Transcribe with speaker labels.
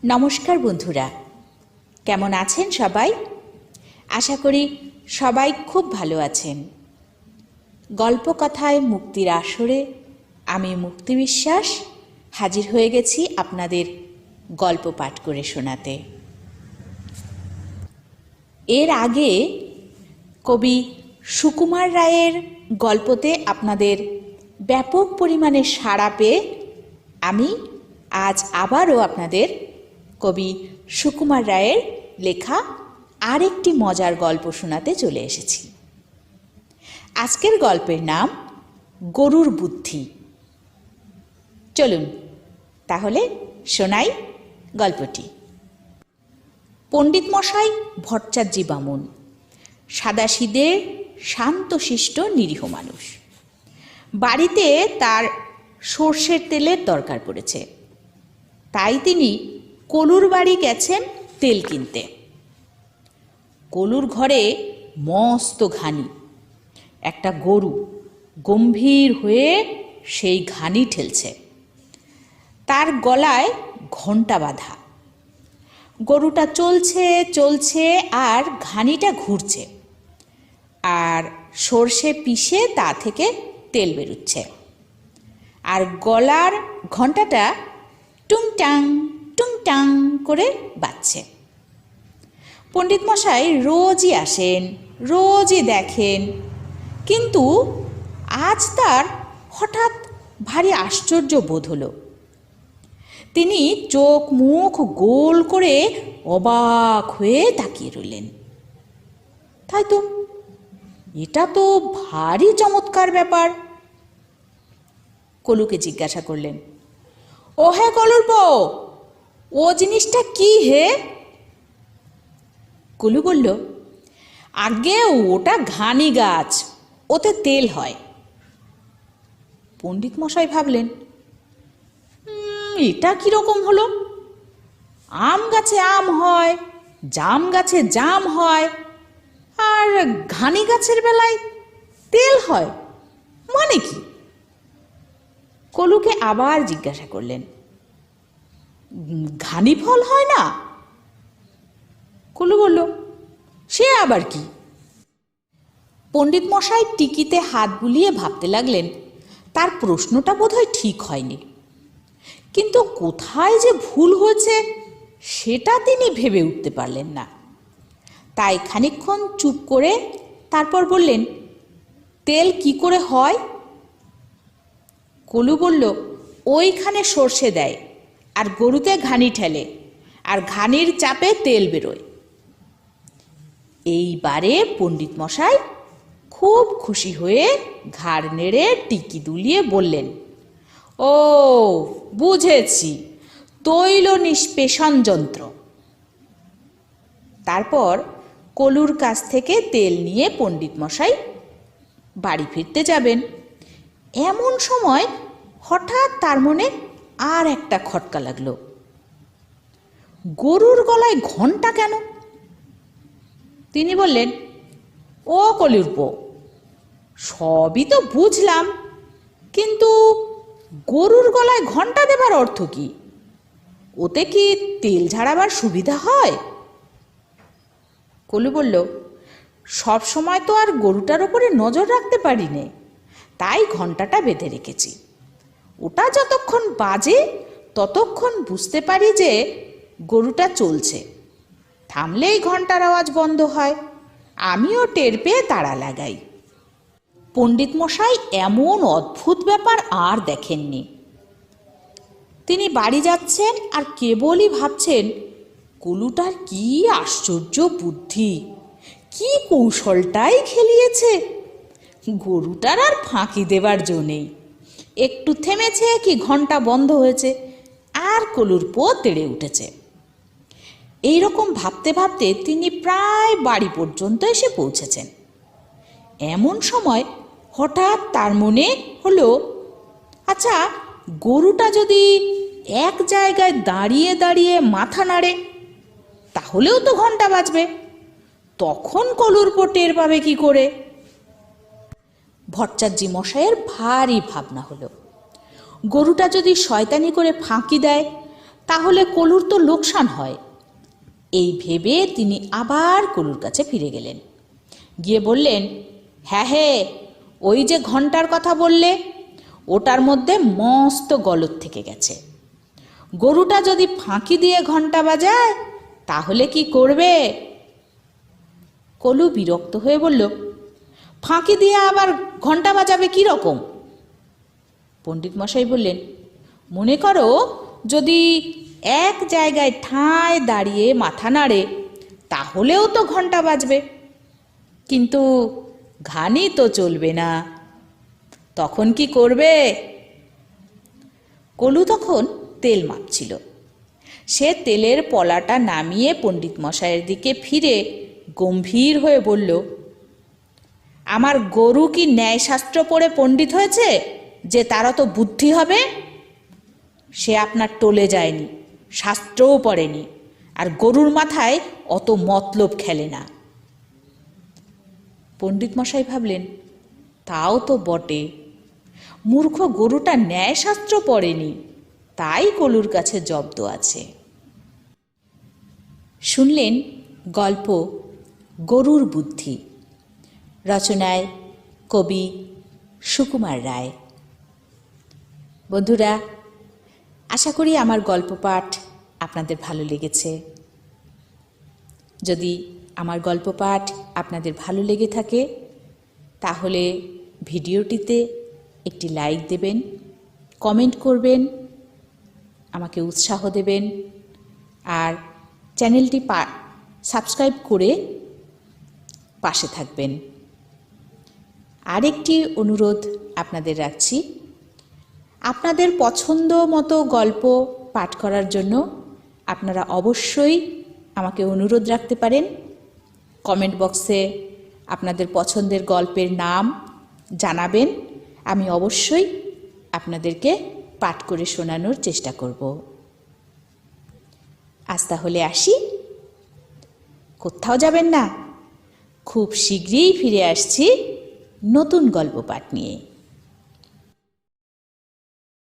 Speaker 1: নমস্কার বন্ধুরা, কেমন আছেন সবাই? আশা করি সবাই খুব ভালো আছেন। গল্পকথায় মুক্তির আসরে আমি মুক্তি বিশ্বাস হাজির হয়ে গেছি আপনাদের গল্প পাঠ করে শোনাতে। এর আগে কবি সুকুমার রায়ের গল্পতে আপনাদের ব্যাপক পরিমাণে সাড়া পেয়ে আমি আজ আবারও আপনাদের কবি সুকুমার রায়ের লেখা আরেকটি মজার গল্প শোনাতে চলে এসেছি। আজকের গল্পের নাম গরুর বুদ্ধি। চলুন তাহলে শোনাই গল্পটি। পণ্ডিত মশাই ভট্টাচার্যি বামুন, সাদাসিধে শান্তশিষ্ট নিরীহ মানুষ। বাড়িতে তার সর্ষের তেলের দরকার পড়েছে, তাই তিনি কলুর বাড়ি গেছেন তেল কিনতে। কলুর ঘরে মস্ত ঘানি, একটা গরু গম্ভীর হয়ে সেই ঘানি ঠেলছে। তার গলায় ঘণ্টা বাঁধা। গরুটা চলছে চলছে আর ঘানিটা ঘুরছে, আর সর্ষে পিষে তা থেকে তেল বেরোচ্ছে, আর গলার ঘণ্টাটা টুংটাং টুংটাং করে বাজছে। পণ্ডিত মশাই রোজই আসেন, রোজই দেখেন, কিন্তু আজ তার হঠাৎ ভারী আশ্চর্য বোধ হলো। তিনি চোখ মুখ গোল করে অবাক হয়ে তাকিয়ে রইলেন। তাই তো, এটা তো ভারী চমৎকার ব্যাপার। কলুকে জিজ্ঞাসা করলেন, ও হে কলুর বউ, ও জিনিসটা কি হে? কলু বলল, আগে ওটা ঘানি গাছ, ওতে তেল হয়। পণ্ডিত মশাই ভাবলেন, এটা কিরকম হলো? আম গাছে আম হয়, জাম গাছে জাম হয়, আর ঘানি গাছের বেলায় তেল হয়, মানে কি? কলুকে আবার জিজ্ঞাসা করলেন, ঘানি ফল হয় না? কলু বলল, সে আবার কি? পণ্ডিত মশাই টিকিতে হাত বুলিয়ে ভাবতে লাগলেন, তার প্রশ্নটা বোধহয় ঠিক হয়নি, কিন্তু কোথায় যে ভুল হয়েছে সেটা তিনি ভেবে উঠতে পারলেন না। তাই খানিকক্ষণ চুপ করে তারপর বললেন, তেল কি করে হয়? কলু বলল, ওইখানে সর্ষে দেয়, আর গরুতে ঘানি ঠেলে, আর ঘানির চাপে তেল বেরোয়। এইবারে পণ্ডিত মশাই খুব খুশি হয়ে ঘাড় নেড়ে টিকি দুলিয়ে বললেন, ও বুঝেছি, তৈল নিষ্পেষণ যন্ত্র। তারপর কলুর কাছ থেকে তেল নিয়ে পণ্ডিত মশাই বাড়ি ফিরতে যাবেন। এমন সময় হঠাৎ তার মনে আর একটা খটকা লাগলো, গরুর গলায় ঘণ্টা কেন? তিনি বললেন, ও কলুর বউ, সবই তো বুঝলাম, কিন্তু গরুর গলায় ঘণ্টা দেবার অর্থ কি? ওতে কি তেল ঝাড়াবার সুবিধা হয়? কলু বলল, সব সময় তো আর গরুটার উপরে নজর রাখতে পারি নে, তাই ঘণ্টাটা বেঁধে রেখেছি। ওটা যতক্ষণ বাজে ততক্ষণ বুঝতে পারি যে গরুটা চলছে, থামলেই ঘণ্টার আওয়াজ বন্ধ হয়, আমিও টের পেয়ে তাড়া লাগাই। পণ্ডিত মশাই এমন অদ্ভুত ব্যাপার আর দেখেননি। তিনি বাড়ি যাচ্ছেন আর কেবলই ভাবছেন, কলুটার কি আশ্চর্য বুদ্ধি, কি কৌশলটাই খেলিয়েছে। গরুটার আর ফাঁকি দেবার জো নেই, একটু থেমেছে কি ঘণ্টা বন্ধ হয়েছে, আর কলুর পো তেড়ে উঠেছে। এইরকম ভাবতে ভাবতে তিনি প্রায় বাড়ি পর্যন্ত এসে পৌঁছেছেন। এমন সময় হঠাৎ তার মনে হলো, আচ্ছা, গরুটা যদি এক জায়গায় দাঁড়িয়ে দাঁড়িয়ে মাথা নাড়ে, তাহলেও তো ঘণ্টা বাজবে, তখন কলুর পো টের পাবে কি করে? ভট্টাচার্যি মশাইয়ের ভারী ভাবনা হলো, গরুটা যদি শয়তানি করে ফাঁকি দেয়, তাহলে কলুর তো লোকসান হয়। এই ভেবে তিনি আবার কলুর কাছে ফিরে গেলেন। গিয়ে বললেন, হ্যাঁ, ওই যে ঘন্টার কথা বললে, ওটার মধ্যে মস্ত গলদ থেকে গেছে। গরুটা যদি ফাঁকি দিয়ে ঘন্টা বাজায় তাহলে কি করবে? কলু বিরক্ত হয়ে বলল, ফাঁকি দিয়ে আবার ঘন্টা বাজাবে কি রকম? পণ্ডিত মশাই বললেন, মনে করো যদি এক জায়গায় ঠায় দাঁড়িয়ে মাথা নাড়ে তাহলেও তো ঘন্টা বাজবে, কিন্তু ঘানি তো চলবে না, তখন কি করবে? কলু তখন তেল মাপছিল। সে তেলের পলাটা নামিয়ে পণ্ডিত মশাইয়ের দিকে ফিরে গম্ভীর হয়ে বলল, আমার গরু কি ন্যায়শাস্ত্র পড়ে পণ্ডিত হয়েছে যে তার অত বুদ্ধি হবে? সে আপনার টোলে যায়নি, শাস্ত্রও পড়েনি, আর গরুর মাথায় অত মতলব খেলে না। পণ্ডিত মশাই ভাবলেন, তাও তো বটে, মূর্খ গরুটা ন্যায়শাস্ত্র পড়েনি, তাই কলুর কাছে জব্দ আছে। শুনলেন গল্প গরুর বুদ্ধি, রচনায় কবি সুকুমার রায়। বন্ধুরা, আশা করি আমার গল্প পাঠ আপনাদের ভালো লেগেছে। যদি আমার গল্প পাঠ আপনাদের ভালো লেগে থাকে তাহলে ভিডিওটিতে একটি লাইক দেবেন, কমেন্ট করবেন, আমাকে উৎসাহ দেবেন, আর চ্যানেলটি সাবস্ক্রাইব করে পাশে থাকবেন। আরেকটি অনুরোধ আপনাদের রাখছি, আপনাদের পছন্দ মতো গল্প পাঠ করার জন্য আপনারা অবশ্যই আমাকে অনুরোধ রাখতে পারেন। কমেন্ট বক্সে আপনাদের পছন্দের গল্পের নাম জানাবেন, আমি অবশ্যই আপনাদেরকে পাঠ করে শোনানোর চেষ্টা করব। আজ তাহলে আসি, কোথাও যাবেন না, খুব শীঘ্রই ফিরে আসছি নতুন গল্প পাঠ নিয়ে।